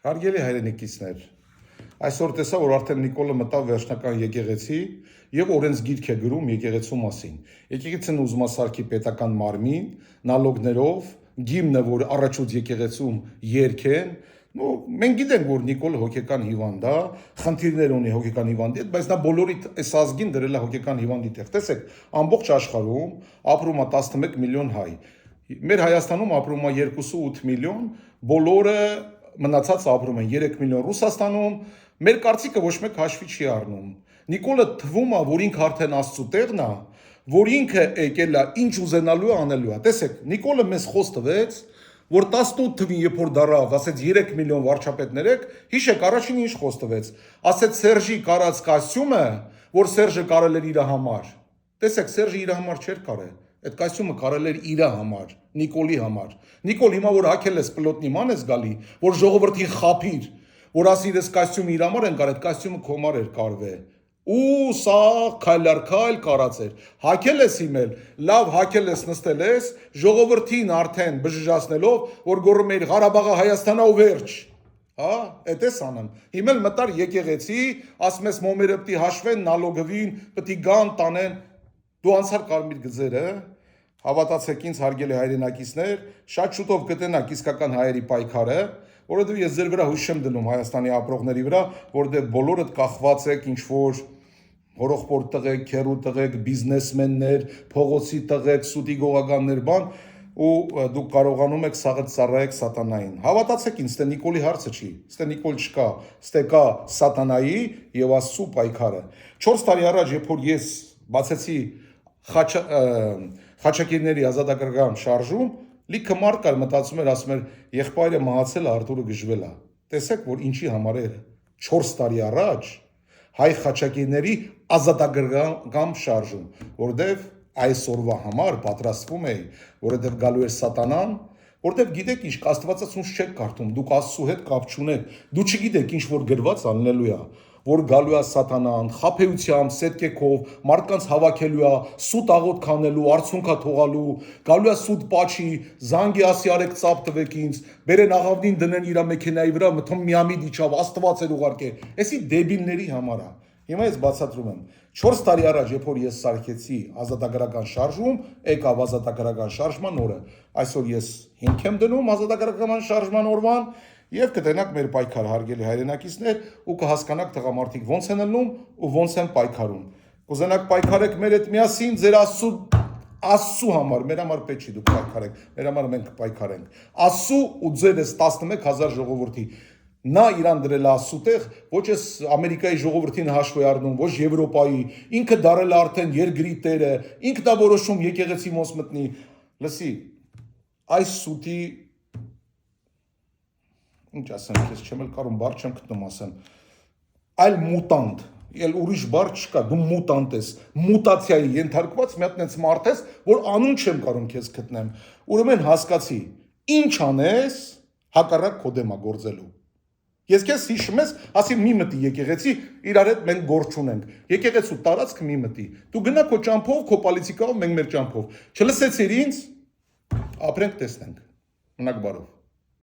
Հարգելի հայրենակիցներ, այսօր տեսա, որ արդեն Նիկոլը մտավ վերջնական եկեղեցի եւ օրենսգիրք է գրում եկեղեցու մասին։ Եկեղեցին ուզում է սարքի պետական մարմին, նալոգներով, գիմնը, որ առաջուց եկեղեցում երգեն։ Մենք գիտենք, որ Նիկոլը հոգեկան հիվանդ է, խնդիրներ ունի հոգեկան հիվանդի հետ, բայց նա բոլորի այս ազգին դրել է հոգեկան հիվանդի տեղ։ Տեսեք, ամբողջ աշխարհում ապրում է 11 միլիոն հայ։ Մեր Հայաստանում ապրում է 2.8 միլիոն, բոլորը մնացած ապրում են 3 միլիոն Ռուսաստանում, մեր կարծիքը ոչ մեկ հաշվի չի առնում։ Նիկոլը թվում է, որ ինքը արդեն Աստծո տեղն է, որ ինքը եկել է ինչ ուզենալու է անելու է։ Տեսեք, Նիկոլը մեզ խոս տվեց, որ 18 թվին երբ որ դարավ, ասեց 3 միլիոն վարչապետներ եք, հիշեք, առաջին ինչ խոս տվեց։ Ասեց Սերժի կարած կոստյումը, որ Սերժը կարել էր իր համար։ Տեսեք, Սերժը իր համար չէր կարել։ Այդ կոստյումը կարել էր իր համար, Նիկոլի համար։ Նիկոլ, հիմա որ հակել ես պլոտնի ման ես գալի, որ ժողովրդին խափիր, որ ասիր ես կոստյումը իր համար են կարել, այդ կոստյումը քո համար էր կարվել։ Ու սա քայլարքայլ կարած էր։ Հակել ես իմել, լավ հակել ես նստել ես, ժողովրդին արդեն բժշկացնելով, որ գոռում էր Ղարաբաղը Հայաստանա ու վերջ։ Հա, այդ էս անեմ։ Հիմել մտար եկեղեցի, ասում ես մոմերը պիտի հաշվեն, նալոգվին, պիտի գան, տանեն։ Դու անցար կարմիր գծերը, հավատացեք ինձ հարգելի հայրենակիցներ, շատ շուտով կտենաք իսկական հայերի պայքարը, որովհետև ես ձեր վրա հույս չեմ դնում Հայաստանի ապրողների վրա, որովհետև բոլորդ կախված եք ինչ-որ հորոխբոր տղեկ, քերու տղեկ, բիզնեսմեններ, փողոցի տղեկ, սուտի գողականներ բան, ու դուք կարողանում եք սաղը ծառայեք սատանային։ Հավատացեք ինձ, ստե Նիկոլի հարցը չի, ստե Նիկոլ չկա, ստե կա սատանայի եւ Աստծո պայքարը։ 4 տարի առաջ, երբ որ ես բացեցի Խաչակիրների ազատագրական շարժում, լիքը մարդ կար մտածում էր, ասում էր, եղբայրը մահացել է, Արտուրը գժվել է։ Տեսեք, որ ինչի համար էր 4 տարի առաջ հայ խաչակիրների ազատագրական շարժում, որովհետև այսօրվա համար պատրաստվում էի, որովհետև գալու էր սատանան, որովհետև գիտեք ինչ, Աստվածածունց չեք կարդում, դուք Աստծո հետ կապ չունեք, դու չգիտեք ինչ որ գրված անելույա, որ գալու է սատանան, խաբեությամբ, սետկեքով, մարդկանց հավաքելու է, սուտ աղոտ քանելու, արցունքա թողալու, գալու է սուտ պաչի, զանգի ասի արեք ծապ տվեք ինձ, բերեն աղավնին դնեն իր մեքենայի վրա, մթում միամիտ իջավ, Աստված էր ուղարկել, էսի դեբիլների համար է։ Հիմա ես բացատրում եմ, 4 տարի առաջ, երբ որ ես սարքեցի ազատագրական շարժում, եկավ ազատագրական շարժման օրը, այսօր ես հիմք եմ դնում ազատագրական շարժման օրվան, եւ կտենաք մեր պայքար հարգելի հայրենակիցներ ու կհասկանաք տղամարդիկ ոնց են ելնում ու ոնց են պայքարում։ Կուզենաք պայքարեք մեր հետ միասին ձեր Աստծո համար, մեր համար պետք չի դուք պայքարեք, մեր համար մենք կպայքարենք։ Աստծո ու ձերս 11000 ժողովրդի։ Նա իրան դրել է Աստծո տեղ, ոչ էս Ամերիկայի ժողովրդին հաշվի առնում, ոչ Եվրոպայի, ինքը դարել է արդեն երկրի տերը, ինքն է որոշում եկեղեցի ոնց մտնի։ Լսի, այս սուտի ինչ ասեմ, ես չեմ էլ կարում բառ չեմ գտնում ասեմ, այլ մուտանտ, էլ ուրիշ բառ չկա, դու մուտանտ ես, մուտացիայի ենթարկված մի հատ նենց մարդ ես, որ անուն չեմ կարող քեզ գտնեմ, ուրեմն հասկացի, ինչ անես, հակառակ քո դեմա գործելու։ Ես քեզ հիշում ես, ասի մի մտի եկեղեցի, իրար հետ մենք գործ ունենք, եկեղեցու տարածք մի մտի, դու գնա քո ճամփով, քո պոլիտիկայով, մենք մեր ճամփով, չլսեցիր ինձ, ապրենք տեսնենք, մնաք բարով։